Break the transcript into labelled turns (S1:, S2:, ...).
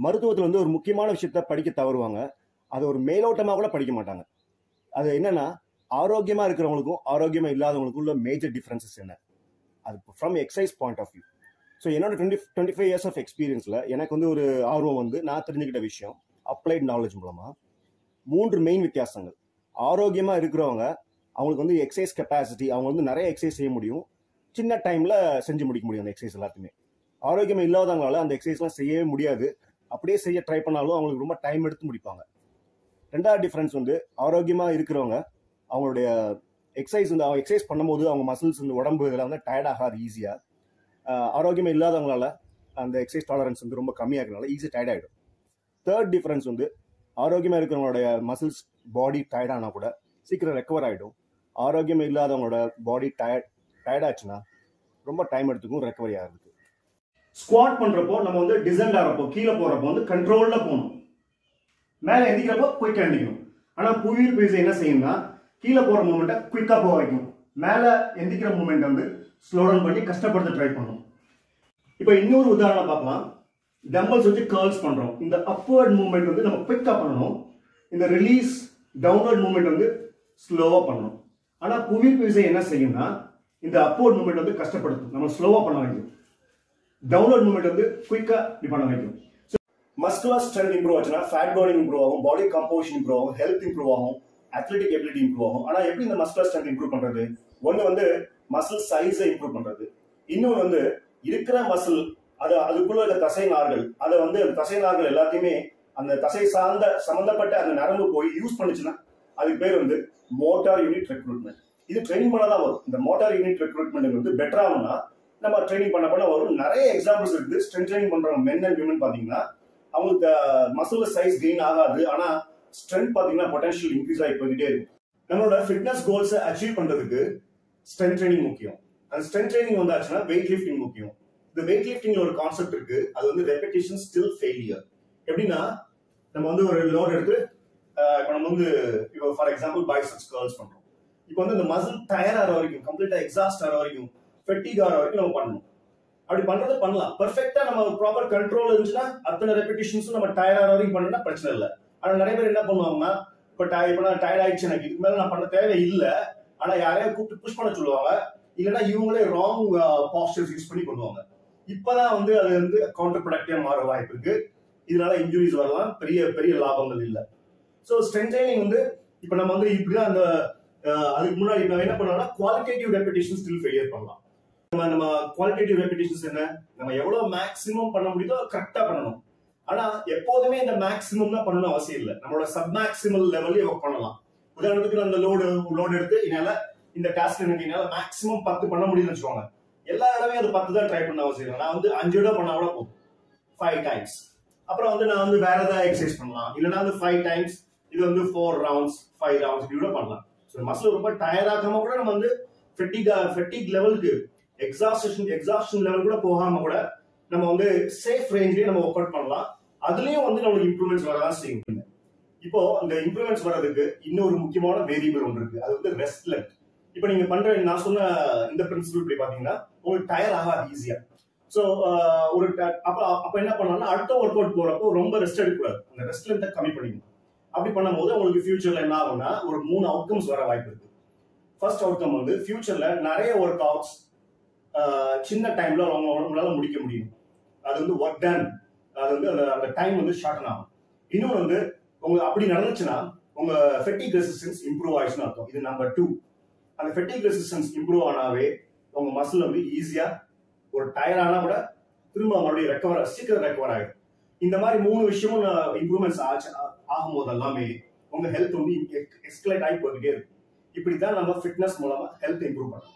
S1: மருத்துவத்தில் வந்து ஒரு முக்கியமான விஷயத்த படிக்க தவறுவாங்க. அது ஒரு மேலோட்டமாக கூட படிக்க மாட்டாங்க. அது என்னன்னா, ஆரோக்கியமா இருக்கிறவங்களுக்கும் ஆரோக்கியமா இல்லாதவங்களுக்கும் உள்ள மேஜர் டிஃபரன்சஸ் என்ன, அது from exercise point of view. So என்னோட 25 இயர்ஸ் ஆஃப் எக்ஸ்பீரியன்ஸில் எனக்கு வந்து ஒரு ஆர்வம் வந்து நான் தெரிஞ்சுக்கிட்ட விஷயம் அப்ளைட் நாலேஜ் மூலமாக 3 மெயின் வித்தியாசங்கள். ஆரோக்கியமாக இருக்கிறவங்க அவங்களுக்கு வந்து எக்ஸசைஸ் கெப்பாசிட்டி, அவங்க வந்து நிறைய எக்ஸசைஸ் செய்ய முடியும், சின்ன டைமில் செஞ்சு முடிக்க முடியும் அந்த எக்ஸசைஸ் எல்லாத்தையுமே. ஆரோக்கியமாக இல்லாதவங்களால அந்த எக்ஸசைஸ்லாம் செய்யவே முடியாது. அப்படியே செய்ய ட்ரை பண்ணாலும் அவங்களுக்கு ரொம்ப டைம் எடுத்து முடிப்பாங்க. ரெண்டாவது டிஃபரன்ஸ் வந்து ஆரோக்கியமாக இருக்கிறவங்க அவங்களுடைய எக்ஸசைஸ் வந்து அவங்க எக்ஸசைஸ் பண்ணும்போது அவங்க மசில்ஸ் இந்த உடம்பு இதெல்லாம் வந்து டயர்ட் ஆகாது ஈஸியாக. ஆரோக்கியமாக இல்லாதவங்களால அந்த எக்ஸசைஸ் டாலரன்ஸ் வந்து ரொம்ப கம்மியாக இருக்கிறனால ஈஸியாக டயர்ட் ஆகிடும். தேர்ட் டிஃபரன்ஸ் வந்து ஆரோக்கியமாக இருக்கிறவங்களுடைய மசில்ஸ் பாடி டயர்டானா கூட சீக்கிரம் ரெக்கவர் ஆகிடும். ஆரோக்கியமாக இல்லாதவங்களோட பாடி டயர்டாச்சுன்னா ரொம்ப டைம் எடுத்துக்கும் ரெக்கவரி ஆகிறதுக்கு. ஸ்குவாட் பண்ணுறப்போ நம்ம வந்து டிசெண்ட் ஆகிறப்போ கீழே போகிறப்போ வந்து கண்ட்ரோலில் போகணும், மேலே எந்திக்கிறப்போ குயிக்காக எந்திக்கணும். ஆனால் புவியீர்ப்பு விசை என்ன செய்யணும்னா கீழே போகிற மூமெண்ட்டை குயிக்காக போக வைக்கும், மேலே எந்திக்கிற மூமெண்ட் வந்து ஸ்லோ டவுன் பண்ணி கஷ்டப்படுத்த ட்ரை பண்ணணும். இப்போ இன்னொரு உதாரணம் பார்க்கலாம். டம்பல்ஸ் வச்சு கர்ல்ஸ் பண்றோம். இந்த அப்வர்ட் மூவ்மெண்ட் வந்து நம்ம குயிக்கா பண்ணணும், இந்த ரிலீஸ் டவுன்வர்ட் மூவ்மெண்ட் வந்து ஸ்லோவா பண்ணணும். ஆனா புவியீர்ப்பு விசை என்ன செய்யும்னா இந்த அப்வர்ட் மூவ்மெண்ட் வந்து கஷ்டப்படுத்தும், நம்ம ஸ்லோவா பண்ண வைக்கும். டவுன்வர்ட் மூவ்மெண்ட் வந்து குயிக்கா இப்படி பண்ண வைக்கும். மஸ்குலர் ஸ்ட்ரென்த் இம்ப்ரூவ் ஆச்சுன்னா ஃபேட் பர்னிங் இம்ப்ரூவ் ஆகும், பாடி கம்போசிஷன் இம்ப்ரூவ் ஆகும், ஹெல்த் இம்ப்ரூவ் ஆகும், அத்லெட்டிக் எபிலிட்டி இம்ப்ரூவ் ஆகும். ஆனா எப்படி இந்த மஸ்குலர் ஸ்ட்ரென்த் இம்ப்ரூவ் பண்றது? ஒன்னு வந்து மசில் சைஸை இம்ப்ரூவ் பண்றது, இன்னொன்று வந்து இருக்கிற மசில் அதுக்குள்ள இருக்க தசை நார்கள், அதை வந்து தசை நார்கள் எல்லாத்தையுமே அந்த தசை சார்ந்த சம்பந்தப்பட்ட அந்த நரம்பு போய் யூஸ் பண்ணுச்சுன்னா அதுக்கு பேர் வந்து மோட்டார் யூனிட் ரெக்ரூட்மெண்ட். இது ட்ரைனிங் பண்ணதான் வரும். இந்த மோட்டார் யூனிட் ரெக்ரூட்மெண்ட் வந்து பெட்டர் ஆகும்னா நம்ம ட்ரைனிங் பண்ண வரும். நிறைய எக்ஸாம்பிள்ஸ் இருக்குது. ஸ்ட்ரென்த் ட்ரைனிங் பண்றவங்க மென் அண்ட் விமன் பாத்தீங்கன்னா அவங்களுக்கு மசில் சைஸ் கெயின் ஆகாது, ஆனா ஸ்ட்ரென்த் பாத்தீங்கன்னா பொட்டன்ஷியல் இன்க்ரீஸ் ஆகி போயிட்டே இருக்கும். நம்மளோட ஃபிட்னஸ் கோல்ஸை அச்சீவ் பண்றதுக்கு ஸ்ட்ரென்த் ட்ரைனிங் முக்கியம். அந்த ஸ்ட்ரென்த் ட்ரைனிங் வந்தாச்சுன்னா வெயிட் லிஃப்டிங் முக்கியம். இந்த வெயிட் லிஃப்டிங்ல ஒரு கான்செப்ட் இருக்கு, அது வந்து ரெபெடிஷன் ஸ்டில் ஃபெயிலியர். எப்படின்னா நம்ம வந்து ஒரு லோட் எடுத்து இப்போ நம்ம வந்து இப்போ ஃபார் எக்ஸாம்பிள் பைசெப்ஸ் கர்ல்ஸ் பண்றோம். இப்போ வந்து இந்த மசில் டயர் ஆகிற வரைக்கும், கம்ப்ளீட்டா எக்ஸாஸ்ட் ஆகிற வரைக்கும், ஃபெட்டிக் ஆகிற வரைக்கும் நம்ம பண்ணணும். அப்படி பண்றது பண்ணலாம். பெர்ஃபெக்ட்டா நம்ம ப்ராப்பர் கண்ட்ரோல் இருந்துச்சுன்னா அத்தனை ரெபிடேஷன்ஸும் நம்ம டயர் ஆகிற வரைக்கும் பண்ணா பிரச்சனை இல்லை. ஆனா நிறைய பேர் என்ன பண்ணுவாங்கன்னா இப்போ நான் டயர்ட் ஆயிடுச்சு, எனக்கு இதுக்கு மேல நான் பண்ண தேவை இல்லை, ஆனா யாரையா கூப்பிட்டு புஷ் பண்ண சொல்லுவாங்க, இல்லைன்னா இவங்களே ராங் பாஸ்டர்ஸ் யூஸ் பண்ணி பண்ணுவாங்க. இப்பதான் வந்து அது வந்து கவுண்டர் ப்ரொடக்டிவா மாற வாய்ப்பு இருக்கு. இதனால இன்ஜுரிஸ் வரலாம், பெரிய பெரிய லாபங்கள் இல்லை. ஸோ ஸ்ட்ரென்த் ட்ரைனிங் வந்து இப்போ நம்ம வந்து இப்படிதான் அந்த அதுக்கு முன்னாடி நம்ம என்ன பண்ணலாம்னா குவாலிட்டேட்டிவ் ரெபிடேஷன் ஸ்டில் ஃபெயிலியர் பண்ணலாம். நம்ம குவாலிட்டேட்டிவ் ரெபிடேஷன்ஸ் என்ன, நம்ம எவ்வளவு மேக்ஸிமம் பண்ண முடியுதோ கரெக்டா பண்ணணும். ஆனா எப்போதுமே இந்த மேக்ஸிமம் தான் பண்ணணும் அவசியம் இல்லை, நம்மளோட சப் மேக்ஸிமல் லெவல்ல ஒர்க் பண்ணலாம். உதாரணத்துக்கு அந்த லோடு எடுத்து என்னால இந்த டாஸ்க் எனக்கு என்னால மேக்ஸிமம் 10 பண்ண முடியும்னு வச்சுக்கோங்க. எல்லா இடமே அது 10 தான் ட்ரை பண்ண அவசியம் இல்லை. நான் வந்து 5 விட பண்ணா கூட போதும், 5 டைம்ஸ். அப்புறம் வந்து நான் வந்து வேற ஏதாவது எக்ஸசைஸ் பண்ணலாம், இல்லைன்னா வந்து 5 டைம்ஸ், இது வந்து 4 ரவுண்ட்ஸ் 5 ரவுண்ட்ஸ் இப்படி கூட பண்ணலாம். ஸோ மசில் ரொம்ப டயர் ஆகாம கூட நம்ம வந்து ஃபெட்டிக் லெவலுக்கு எக்ஸாஸ்ஷன் லெவல் கூட போகாம கூட நம்ம வந்து சேஃப் ரேஞ்ச்லயே நம்ம ஒர்க் அவுட் பண்ணலாம். அதுலயும் வந்து நம்மளுக்கு இம்ப்ரூவ்மெண்ட்ஸ் வரதான் செய்யும். இப்போ அந்த இம்ப்ரூவ்மெண்ட்ஸ் வர்றதுக்கு இன்னொரு முக்கியமான வேரியபிள் ஒன்று இருக்கு, அது வந்து ரெஸ்ட் லென்த். இப்போ நீங்க பண்ற நான் சொன்ன இந்த பிரின்சிபிள் இப்படி பாத்தீங்கன்னா உங்களுக்கு டயர் ஆகாது ஈஸியா. ஸோ ஒரு அப்ப என்ன பண்ணலாம்னா அடுத்த ஒர்க் அவுட் போறப்போ ரொம்ப ரெஸ்ட் எடுக்கக்கூடாது, அந்த ரெஸ்ட் லென்த்தை கம்மி பண்ணிக்கணும். அப்படி பண்ணும்போது உங்களுக்கு ஃபியூச்சர்ல என்ன ஆகும்னா ஒரு 3 அவுட்கம்ஸ் வர வாய்ப்பு இருக்கு. ஃபர்ஸ்ட் அவுட்கம் வந்து ஃபியூச்சர்ல நிறைய ஒர்க் அவுட்ஸ் சின்ன டைம்ல உங்களால முடிக்க முடியும். அது வந்து ஒர்க் டன், அது வந்து அந்த டைம் வந்து ஷார்டன் ஆகும். இன்னொன்று வந்து உங்களுக்கு அப்படி நடந்துச்சுன்னா உங்க ஃபெட்டிக் ரெசிஸ்டன்ஸ் இம்ப்ரூவ் ஆயிடுச்சுன்னு அர்த்தம். இது நம்பர் 2. அந்த ஃபெட்டிக் ரெசிஸ்டன்ஸ் இம்ப்ரூவ் ஆனாவே உங்க மசில் வந்து ஈஸியா ஒரு டயர் ஆனா கூட திரும்ப மறுபடியும் சீக்கிரம் ரெக்கவர் ஆகிடும். இந்த மாதிரி 3 விஷயமும் இம்ப்ரூவ்மெண்ட்ஸ் ஆகும்போது எல்லாமே உங்க ஹெல்த் வந்து எஸ்கலேட் ஆகி போயிட்டே இருக்கும். இப்படித்தான் நம்ம ஃபிட்னஸ் மூலமா ஹெல்த் இம்ப்ரூவ் பண்ணணும்.